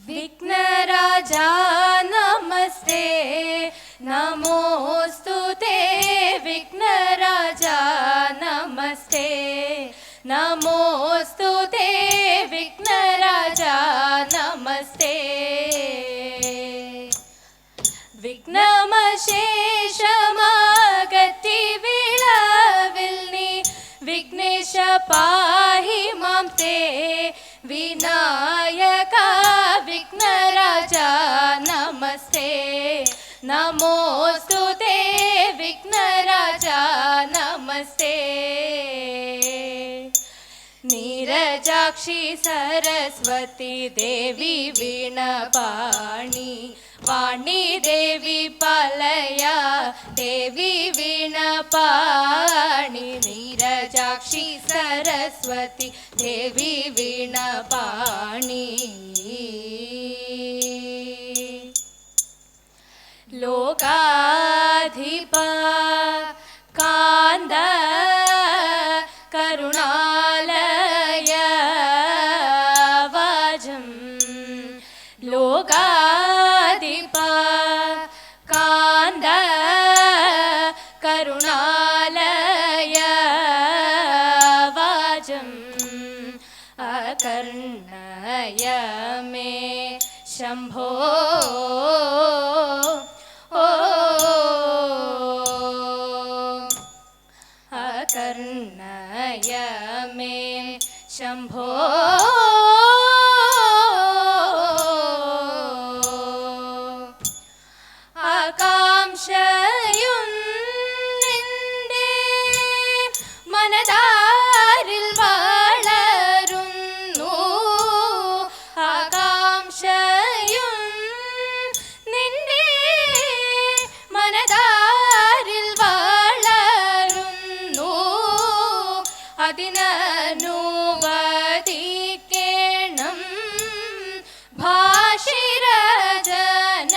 विघ्नराजा नमस्ते नमोस्तुते विघ्नराजा नमस्ते नमोस्तुते विघ्नराजा नमस्ते विघ्नमशेषमागति विळविल्नि विघ्नेश पाहि मां ते विनायका विघ्नराजा नमस्ते नमोस्तुते विघ्नराजा नमस्ते नीरजाक्षी सरस्वती देवी वीणपाणि वाणी देवी पालया देवी वीणपाणि नीरजाक्षी सरस्वती देवी वीणपाणि लोकाधिपा कान्द करुणालय वाजं लोकाधिपा कान्द करुणालय वाजम् अकर्णय मे शम्भो अकर्णय मे शम्भो ആകാംക്ഷയുന്നിൻ്റെ മനതാരിൽ വളരുന്നു ആകാംക്ഷയും നിന്റെ മനതാരിൽ വളരുന്നു അതിനനുവദിക്കണം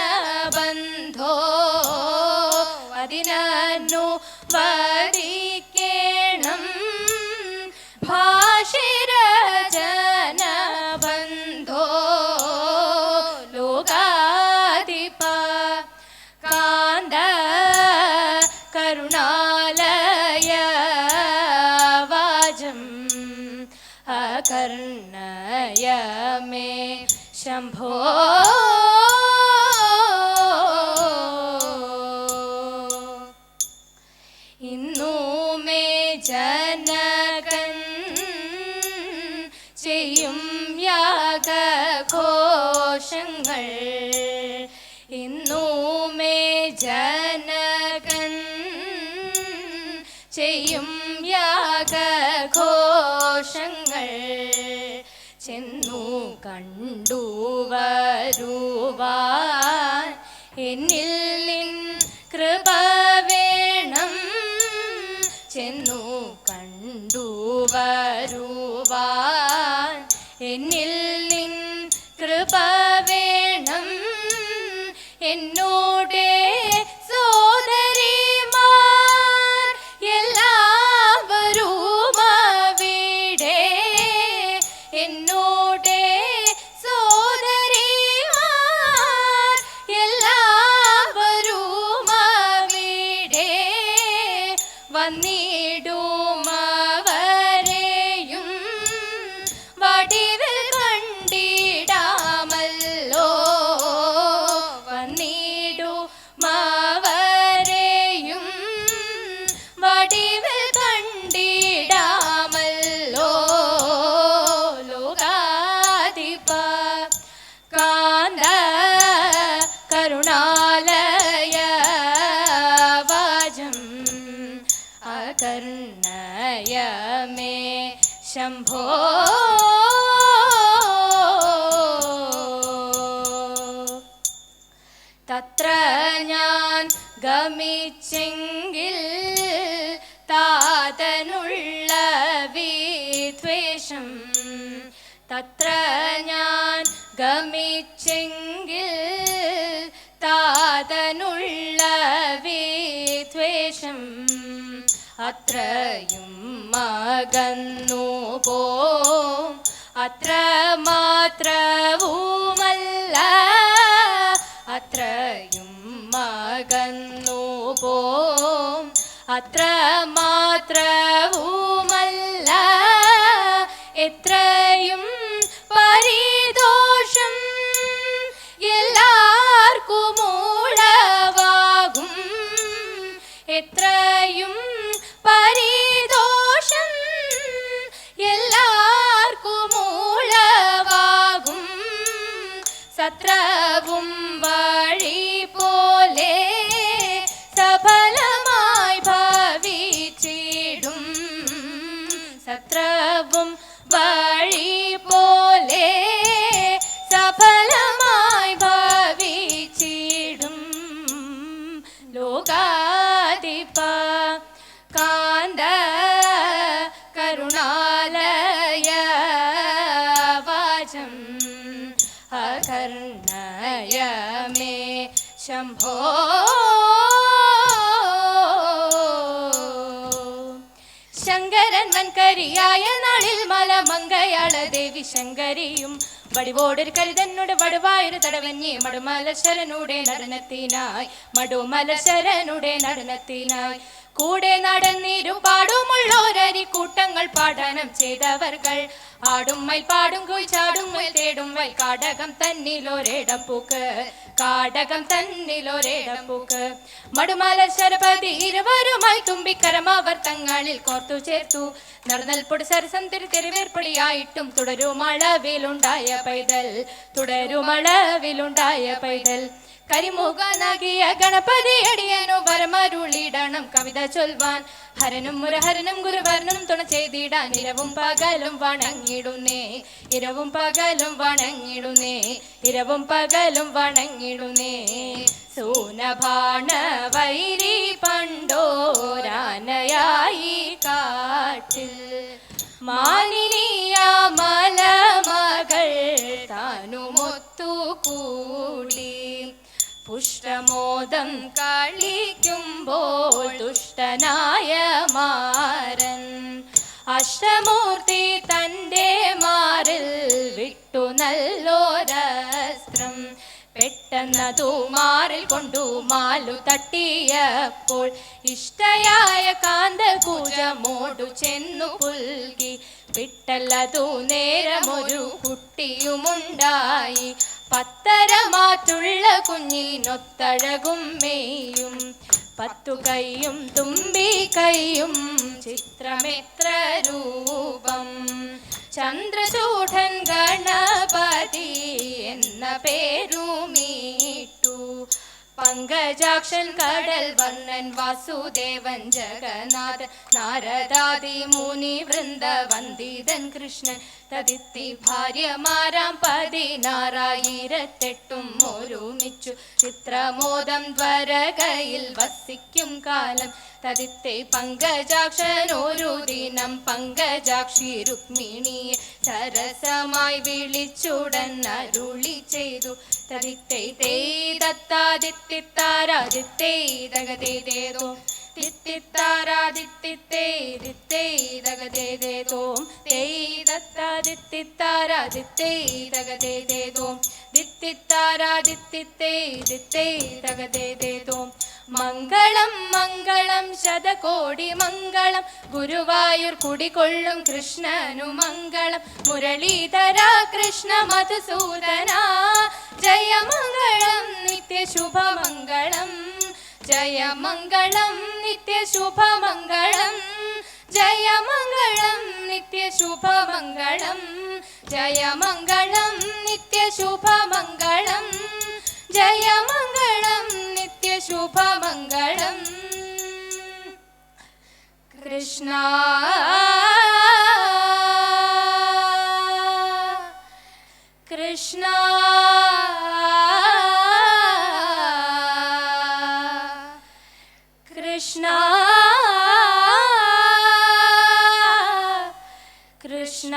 ഭാഷിരജനബന്ധോ അതിനനുവദിക്കണം ഭാഷിരജനബന്ധോ ലോകാധിപ കാന്ത കരുണാലയ വാജം അകർണയ മേ ശംഭോ ഇന്നുമേ ജനകൻ ചെയ്യും യാഗഘോഷങ്ങൾ ഇന്നുമേ ജനകൻ ചെയ്യും യാഗഘോഷങ്ങൾ ചെന്നു കണ്ടു വരുവാൻ എന്നിൽ നിൻ കൃപ വേണം ചെന്നു കണ്ടു വരുവാൻ എന്നിൽ നിൻ കൃപ വേണം എന്നോടെ സോദരിമാർ എല്ലാവരും അവിടെ എന്നോടെ സോദരിമാർ എല്ലാവരും അവിടെ വന്നിടുമവരെയും വടിവിൽ കണ്ടിടാമല്ലോ വന്നിടുമവരെയും വടിവിൽ കണ്ടിടാമല്ലോ ലോകാധിപ കാന്ത കരുണാലയ വാജം അകർണയ മേ ശംഭോ തത്ര ഞാൻ ഗമിച്ചെങ്കിൽ താതനുള്ള വിദ്വേഷം തത്ര ഞാൻ ഗമിച്ചെങ്കിൽ താതനുള്ള വിദ്വേഷം അത്രയും അകന്നു പോം അത്ര മാത്രവുമല്ല സത്രവും വഴി പോലെ സഫലമായി ഭവിച്ചിടും. സത്രവും വഴി പോലെ സഫലമായി ഭവിച്ചിടും. ലോകാധിപ കാന്ത കരുണാലയ വാചം അകർണയ മേ ശംഭോ. ശങ്കരൻ വൻകരിയായ നാളിൽ മലമങ്കയാള ദേവി ശങ്കരിയും വടിവോടൊരു കരുതന്നോട് വടുവായൊരു തടവഞ്ഞി മടുമലശരനുടെ നടനത്തിനായി മടുമലശരനുടെ നടനത്തിനായി കൂടെ നടന്നിരു പാടുമുള്ളോരരി കൂട്ടങ്ങൾ പഠനം ചെയ്തവർകൾ ആടും മയിൽ പാടും കുയിൽ ചാടും മയിൽ തേടും വയൽ കാടകം തന്നിലൊരേടപ്പൂക്ക് കാടകം തന്നിലൊരേടപ്പൂക്ക്. മടുമലശരപതി ഇരുവരുമായി തുമ്പിക്കരം അവർ തങ്ങളിൽ കോർത്തു ചേർത്തു. നടന്നൽപ്പൊടി സരസം തിരുതെരുവേർപ്പൊളിയായിട്ടും തുടരുമളവിലുണ്ടായ പൈതൽ തുടരുമളവിലുണ്ടായ പൈതൽ. കരിമുഖനാകിയ ഗണപതി അടിയനു വരമരുളിടണം കവിത ചൊൽവാൻ. ഹരനും മുരഹരനും ഗുരുവരനും തുണ ചെയ്തിടാൻ ഇരവും പകലും വണങ്ങിടുന്നേ ഇരവും പകലും വണങ്ങിടുന്നേ ഇരവും പകലും വണങ്ങിടുന്നേ. സൂനഭാണ വൈരി പണ്ടോരാനയായി കാട്ടിൽ മാനിനിയ മലമകൾ താനുമൊത്തുകൂടി പുഷ്ടമോദം കളിക്കുമ്പോൾ ദുഷ്ടനായ മാരൻ അഷ്ടമൂർത്തി തൻ്റെ മാറിൽ വിട്ടു നല്ലൊരസ്ത്രം. പെട്ടെന്നതു മാറിൽ കൊണ്ടു മാലു തട്ടിയപ്പോൾ ഇഷ്ടയായ കാന്തകൂജമോടു ചെന്നു പുൽകി. വിട്ടല്ലതു നേരമൊരു കുട്ടിയുമുണ്ടായി പത്തരമാറ്റുള്ള കുഞ്ഞിനൊത്തഴകും മേയും. 10 കൈയും തുമ്പി കൈയും ചിത്രമെത്ര രൂപം. ചന്ദ്രചൂഢൻ ഗണപതി എന്ന പേരുമീട്ടു. പങ്കജാക്ഷൻ കടൽ വർണ്ണൻ വാസുദേവൻ ജഗന്നാഥൻ നാരദാദി മുനി വൃന്ദ വന്ദിതൻ കൃഷ്ണൻ തതിത്തി ഭാര്യമാരാം 16,008 ഒരുമിച്ചു ചിത്രമോദം ദ്വരകയിൽ വസിക്കും കാലം. തതിത്തെ പങ്കജാക്ഷൻ ഒരു ദിനം പങ്കജാക്ഷി രുക്മിണിയെ സരസമായി വിളിച്ചുടൻ അരുളി ചെയ്തു. തതിത്തെ തേ ദത്താദിത്തിത്താരാദിത്തേ ദഗതേതോ തിത്തിത്താരാദിത്തിത്തേ ദിത്തേ ദഗതേതോ തേ ദത്താദിത്തിത്താരാദിത്തേ ദഗതേതോ ദിത്തിത്താരാദിത്തിത്തേ ദിത്തേ ദഗതേതോ. മംഗളം മംഗളം ശതകോടി മംഗളം ഗുരുവായൂർ കുടികൊള്ളും കൃഷ്ണനു മംഗളം. മുരളീധര കൃഷ്ണ മധുസൂദന ജയമംഗളം നിത്യശുഭമംഗളം ജയമംഗളം നിത്യശുഭമംഗളം ജയമംഗളം നിത്യശുഭമംഗളം ജയമംഗളം നിത്യശുഭമംഗളം ജയമംഗളം നിത്യശുഭമംഗളം. കൃഷ്ണ കൃഷ്ണ കൃഷ്ണ കൃഷ്ണ